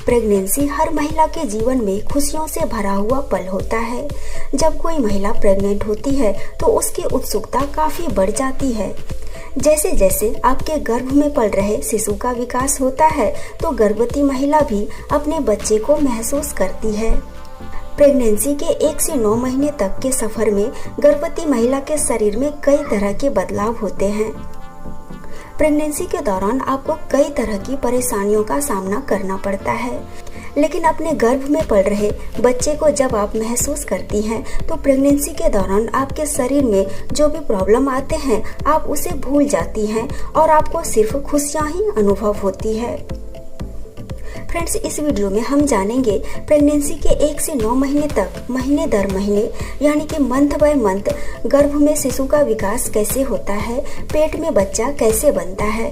Pregnancy हर महिला के जीवन में खुशियों से भरा हुआ पल होता है। जब कोई महिला प्रेग्नेंट होती है तो उसकी उत्सुकता काफी बढ़ जाती है। जैसे जैसे आपके गर्भ में पल रहे शिशु का विकास होता है तो गर्भवती महिला भी अपने बच्चे को महसूस करती है। प्रेगनेंसी के 1 से 9 महीने तक के सफर में गर्भवती महिला के शरीर में कई तरह के बदलाव होते हैं। प्रेगनेंसी के दौरान आपको कई तरह की परेशानियों का सामना करना पड़ता है, लेकिन अपने गर्भ में पल रहे बच्चे को जब आप महसूस करती हैं तो प्रेगनेंसी के दौरान आपके शरीर में जो भी प्रॉब्लम आते हैं आप उसे भूल जाती हैं और आपको सिर्फ खुशियां ही अनुभव होती है। फ्रेंड्स, इस वीडियो में हम जानेंगे प्रेगनेंसी के 1 से 9 महीने तक महीने दर महीने यानी कि मंथ बाय मंथ गर्भ में शिशु का विकास कैसे होता है, पेट में बच्चा कैसे बनता है,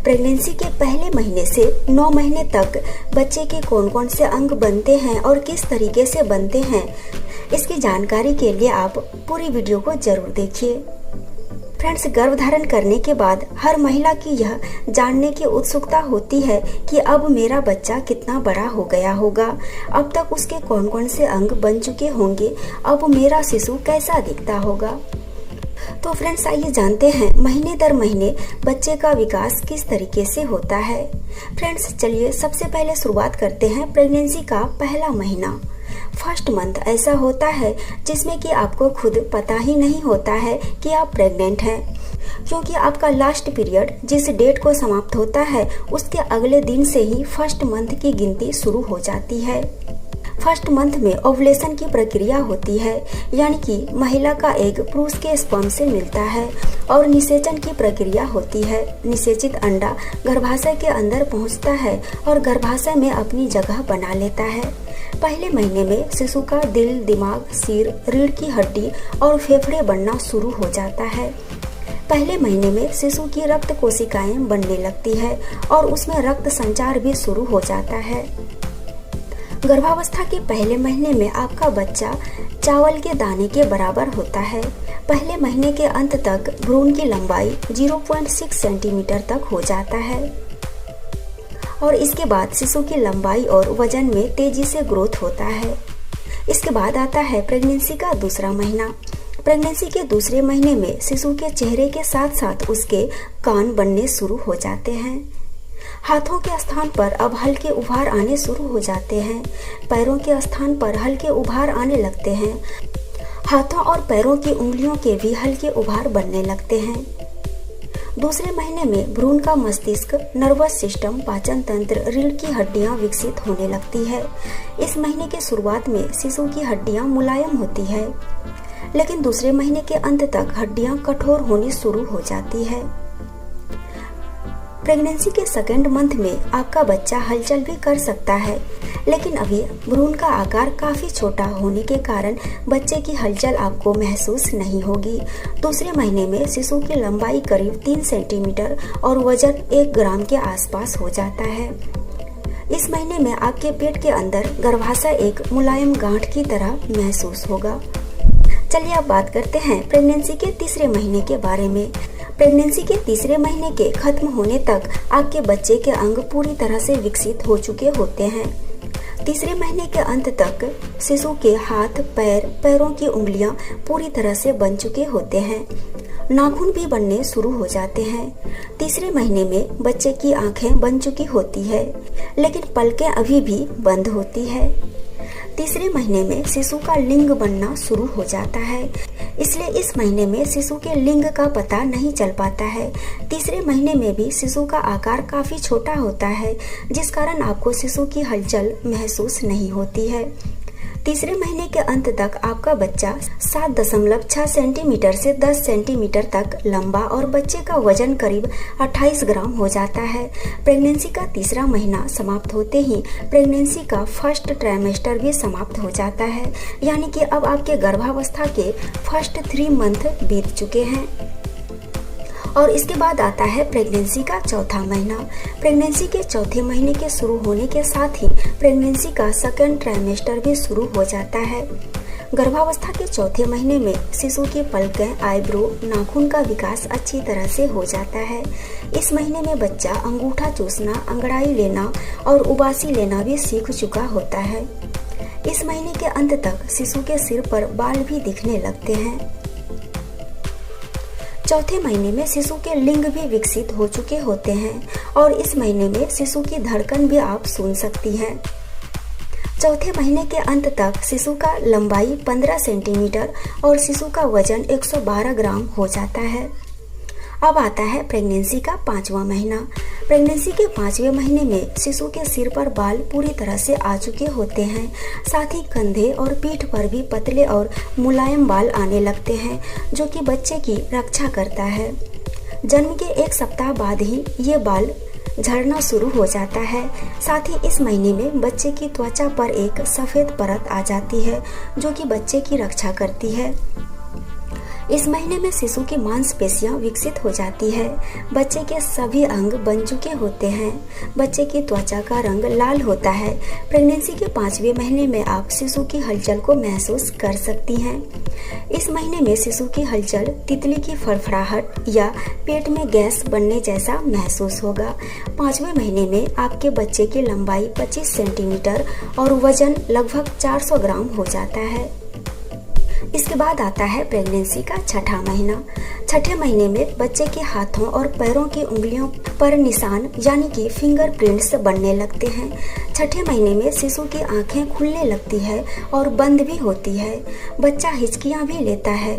प्रेगनेंसी के पहले महीने से 9 महीने तक बच्चे के कौन कौन से अंग बनते हैं और किस तरीके से बनते हैं। इसकी जानकारी के लिए आप पूरी वीडियो को जरूर देखिए। फ्रेंड्स, गर्भधारण करने के बाद हर महिला की यह जानने की उत्सुकता होती है कि अब मेरा बच्चा कितना बड़ा हो गया होगा, अब तक उसके कौन कौन से अंग बन चुके होंगे, अब मेरा शिशु कैसा दिखता होगा। तो फ्रेंड्स, आइए जानते हैं महीने दर महीने बच्चे का विकास किस तरीके से होता है। फ्रेंड्स, चलिए सबसे पहले शुरुआत करते हैं प्रेगनेंसी का पहला महीना। फर्स्ट मंथ ऐसा होता है जिसमें कि आपको खुद पता ही नहीं होता है कि आप प्रेग्नेंट हैं, क्योंकि आपका लास्ट पीरियड जिस डेट को समाप्त होता है उसके अगले दिन से ही फर्स्ट मंथ की गिनती शुरू हो जाती है। फर्स्ट मंथ में ओवुलेशन की प्रक्रिया होती है, यानी कि महिला का एग पुरुष के स्पर्म से मिलता है और निषेचन की प्रक्रिया होती है। निषेचित अंडा गर्भाशय के अंदर पहुंचता है और गर्भाशय में अपनी जगह बना लेता है। पहले महीने में शिशु का दिल, दिमाग, सिर, रीढ़ की हड्डी और फेफड़े बनना शुरू हो जाता है। पहले महीने में शिशु की रक्त कोशिकाएं बनने लगती है और उसमें रक्त संचार भी शुरू हो जाता है। गर्भावस्था के पहले महीने में आपका बच्चा चावल के दाने के बराबर होता है। पहले महीने के अंत तक भ्रूण की लंबाई 0.6 सेंटीमीटर तक हो जाता है और इसके बाद शिशु की लंबाई और वजन में तेजी से ग्रोथ होता है। इसके बाद आता है प्रेगनेंसी का दूसरा महीना। प्रेगनेंसी के दूसरे महीने में शिशु के चेहरे के साथ साथ उसके कान बनने शुरू हो जाते हैं। हाथों के स्थान पर अब हल्के उभार आने शुरू हो जाते हैं। पैरों के स्थान पर हल्के उभार आने लगते हैं। हाथों और पैरों की उंगलियों के भी हल्के उभार बनने लगते हैं। दूसरे महीने में भ्रूण का मस्तिष्क, नर्वस सिस्टम, पाचन तंत्र, रीढ़ की हड्डियां विकसित होने लगती है। इस महीने के शुरुआत में शिशु की हड्डियां मुलायम होती है, लेकिन दूसरे महीने के अंत तक हड्डियां कठोर होनी शुरू हो जाती है। प्रेगनेंसी के सेकेंड मंथ में आपका बच्चा हलचल भी कर सकता है, लेकिन अभी भ्रूण का आकार काफी छोटा होने के कारण बच्चे की हलचल आपको महसूस नहीं होगी। दूसरे महीने में शिशु की लंबाई करीब 3 सेंटीमीटर और वजन 1 ग्राम के आसपास हो जाता है। इस महीने में आपके पेट के अंदर गर्भाशय एक मुलायम गांठ की तरह महसूस होगा। चलिए अब बात करते हैं प्रेगनेंसी के तीसरे महीने के बारे में। प्रेगनेंसी के तीसरे महीने के खत्म होने तक आपके बच्चे के अंग पूरी तरह से विकसित हो चुके होते हैं। तीसरे महीने के अंत तक शिशु के हाथ, पैर, पैरों की उंगलियां पूरी तरह से बन चुके होते हैं। नाखून भी बनने शुरू हो जाते हैं। तीसरे महीने में बच्चे की आंखें बन चुकी होती है, लेकिन पलकें अभी भी बंद होती है। तीसरे महीने में शिशु का लिंग बनना शुरू हो जाता है, इसलिए इस महीने में शिशु के लिंग का पता नहीं चल पाता है। तीसरे महीने में भी शिशु का आकार काफी छोटा होता है, जिस कारण आपको शिशु की हलचल महसूस नहीं होती है। तीसरे महीने के अंत तक आपका बच्चा 7.6 सेंटीमीटर से 10 सेंटीमीटर तक लंबा और बच्चे का वजन करीब 28 ग्राम हो जाता है। प्रेगनेंसी का तीसरा महीना समाप्त होते ही प्रेगनेंसी का फर्स्ट ट्राइमेस्टर भी समाप्त हो जाता है, यानी कि अब आपके गर्भावस्था के फर्स्ट 3 मंथ बीत चुके हैं। और इसके बाद आता है प्रेगनेंसी का चौथा महीना। प्रेगनेंसी के चौथे महीने के शुरू होने के साथ ही प्रेगनेंसी का सेकंड ट्राइमेस्टर भी शुरू हो जाता है। गर्भावस्था के चौथे महीने में शिशु की पलकें, आईब्रो, नाखून का विकास अच्छी तरह से हो जाता है। इस महीने में बच्चा अंगूठा चूसना, अंगड़ाई लेना और उबासी लेना भी सीख चुका होता है। इस महीने के अंत तक शिशु के सिर पर बाल भी दिखने लगते हैं। चौथे महीने में शिशु के लिंग भी विकसित हो चुके होते हैं और इस महीने में शिशु की धड़कन भी आप सुन सकती हैं। चौथे महीने के अंत तक शिशु का लंबाई 15 सेंटीमीटर और शिशु का वजन 112 ग्राम हो जाता है। अब आता है प्रेगनेंसी का 5वां महीना। प्रेगनेंसी के 5वें महीने में शिशु के सिर पर बाल पूरी तरह से आ चुके होते हैं। साथ ही कंधे और पीठ पर भी पतले और मुलायम बाल आने लगते हैं, जो कि बच्चे की रक्षा करता है। जन्म के 1 सप्ताह बाद ही ये बाल झड़ना शुरू हो जाता है। साथ ही इस महीने में बच्चे की त्वचा पर एक सफेद परत आ जाती है, जो कि बच्चे की रक्षा करती है। इस महीने में शिशु की मांसपेशियां विकसित हो जाती है। बच्चे के सभी अंग बन चुके होते हैं। बच्चे की त्वचा का रंग लाल होता है। प्रेगनेंसी के 5वें महीने में आप शिशु की हलचल को महसूस कर सकती हैं। इस महीने में शिशु की हलचल तितली की फड़फड़ाहट या पेट में गैस बनने जैसा महसूस होगा। 5वें महीने में आपके बच्चे की लंबाई 25 सेंटीमीटर और वजन लगभग 400 ग्राम हो जाता है। इसके बाद आता है प्रेगनेंसी का 6ठा महीना। 6ठे महीने में बच्चे के हाथों और पैरों की उंगलियों पर निशान यानी कि फिंगरप्रिंट्स बनने लगते हैं। 6ठे महीने में शिशु की आंखें खुलने लगती है और बंद भी होती है। बच्चा हिचकियां भी लेता है।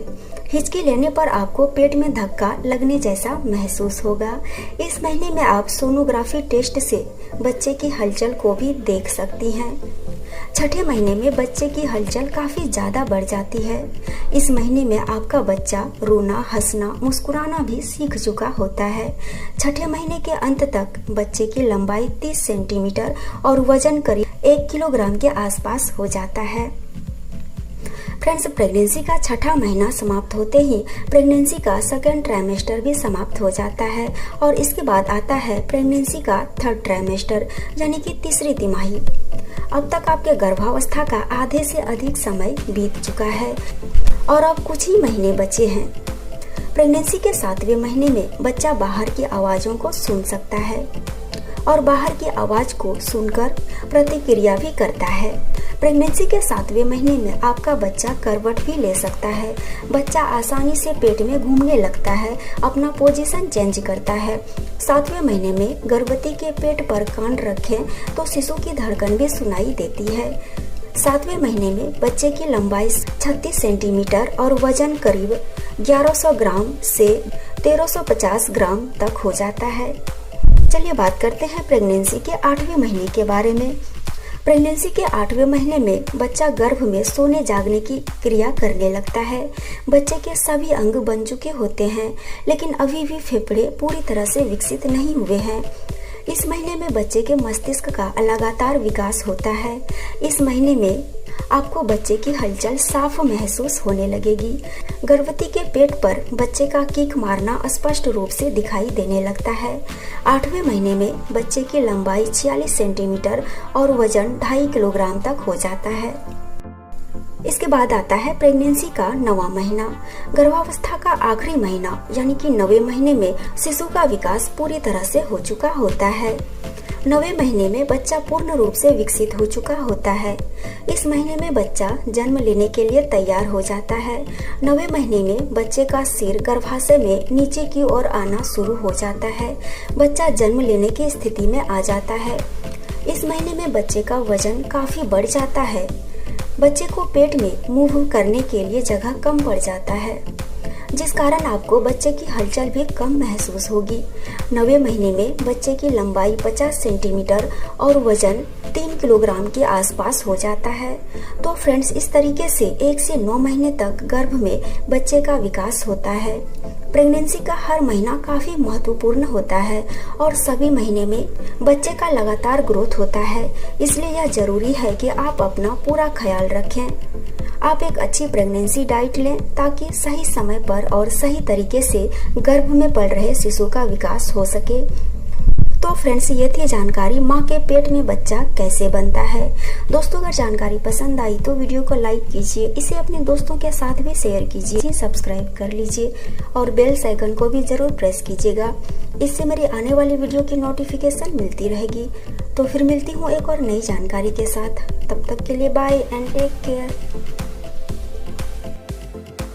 हिचकी लेने पर आपको पेट में धक्का लगने जैसा महसूस होगा। इस महीने में आप सोनोग्राफी टेस्ट से बच्चे की हलचल को भी देख सकती हैं। 6ठे महीने में बच्चे की हलचल काफी ज्यादा बढ़ जाती है। इस महीने में आपका बच्चा रोना, हंसना, मुस्कुराना भी सीख चुका होता है। 6ठे महीने के अंत तक बच्चे की लंबाई 30 सेंटीमीटर और वजन करीब 1 किलोग्राम के आसपास हो जाता है। फ्रेंड्स, प्रेगनेंसी का 6ठा महीना समाप्त होते ही प्रेगनेंसी का 2nd ट्राइमेस्टर भी समाप्त हो जाता है और इसके बाद आता है प्रेगनेंसी का 3rd ट्राइमेस्टर यानी कि तीसरी तिमाही। अब तक आपके गर्भावस्था का आधे से अधिक समय बीत चुका है और अब कुछ ही महीने बचे हैं। प्रेगनेंसी के 7वें महीने में बच्चा बाहर की आवाजों को सुन सकता है और बाहर की आवाज को सुनकर प्रतिक्रिया भी करता है। प्रेगनेंसी के 7वें महीने में आपका बच्चा करवट भी ले सकता है। बच्चा आसानी से पेट में घूमने लगता है, अपना पोजीशन चेंज करता है। 7वें महीने में गर्भवती के पेट पर कान रखें तो शिशु की धड़कन भी सुनाई देती है। 7वें महीने में बच्चे की लंबाई 36 सेंटीमीटर और वजन करीब 1100 ग्राम से 1350 ग्राम तक हो जाता है। चलिए बात करते हैं प्रेगनेंसी के 8वें महीने के बारे में। प्रेगनेंसी के 8वें महीने में बच्चा गर्भ में सोने जागने की क्रिया करने लगता है। बच्चे के सभी अंग बन चुके होते हैं, लेकिन अभी भी फेफड़े पूरी तरह से विकसित नहीं हुए हैं। इस महीने में बच्चे के मस्तिष्क का लगातार विकास होता है। इस महीने में आपको बच्चे की हलचल साफ महसूस होने लगेगी। गर्भवती के पेट पर बच्चे का किक मारना स्पष्ट रूप से दिखाई देने लगता है। 8वें महीने में बच्चे की लंबाई 46 सेंटीमीटर और वजन 2.5 किलोग्राम तक हो जाता है। इसके बाद आता है प्रेगनेंसी का 9वां महीना। गर्भावस्था का आखिरी महीना यानी कि 9वें महीने में शिशु का विकास पूरी तरह से हो चुका होता है। 9वें महीने में बच्चा पूर्ण रूप से विकसित हो चुका होता है। इस महीने में बच्चा जन्म लेने के लिए तैयार हो जाता है। 9वें महीने में बच्चे का सिर गर्भाशय में नीचे की ओर आना शुरू हो जाता है। बच्चा जन्म लेने की स्थिति में आ जाता है। इस महीने में बच्चे का वजन काफी बढ़ जाता है। बच्चे को पेट में मूव करने के लिए जगह कम पड़ जाता है, जिस कारण आपको बच्चे की हलचल भी कम महसूस होगी। 9वें महीने में बच्चे की लंबाई 50 सेंटीमीटर और वजन 3 किलोग्राम के आसपास हो जाता है। तो फ्रेंड्स, इस तरीके से 1 से 9 महीने तक गर्भ में बच्चे का विकास होता है। प्रेगनेंसी का हर महीना काफी महत्वपूर्ण होता है और सभी महीने में बच्चे का लगातार ग्रोथ होता है। इसलिए यह जरूरी है कि आप अपना पूरा ख्याल रखें। आप एक अच्छी प्रेगनेंसी डाइट लें ताकि सही समय पर और सही तरीके से गर्भ में पल रहे शिशु का विकास हो सके। तो फ्रेंड्स, ये थी जानकारी माँ के पेट में बच्चा कैसे बनता है। दोस्तों, अगर जानकारी पसंद आई तो वीडियो को लाइक कीजिए, इसे अपने दोस्तों के साथ भी शेयर कीजिए, सब्सक्राइब कर लीजिए और बेल आइकन को भी जरूर प्रेस कीजिएगा। इससे मेरी आने वाली वीडियो की नोटिफिकेशन मिलती रहेगी। तो फिर मिलती हूँ एक और नई जानकारी के साथ। तब तक के लिए बाय एंड टेक केयर।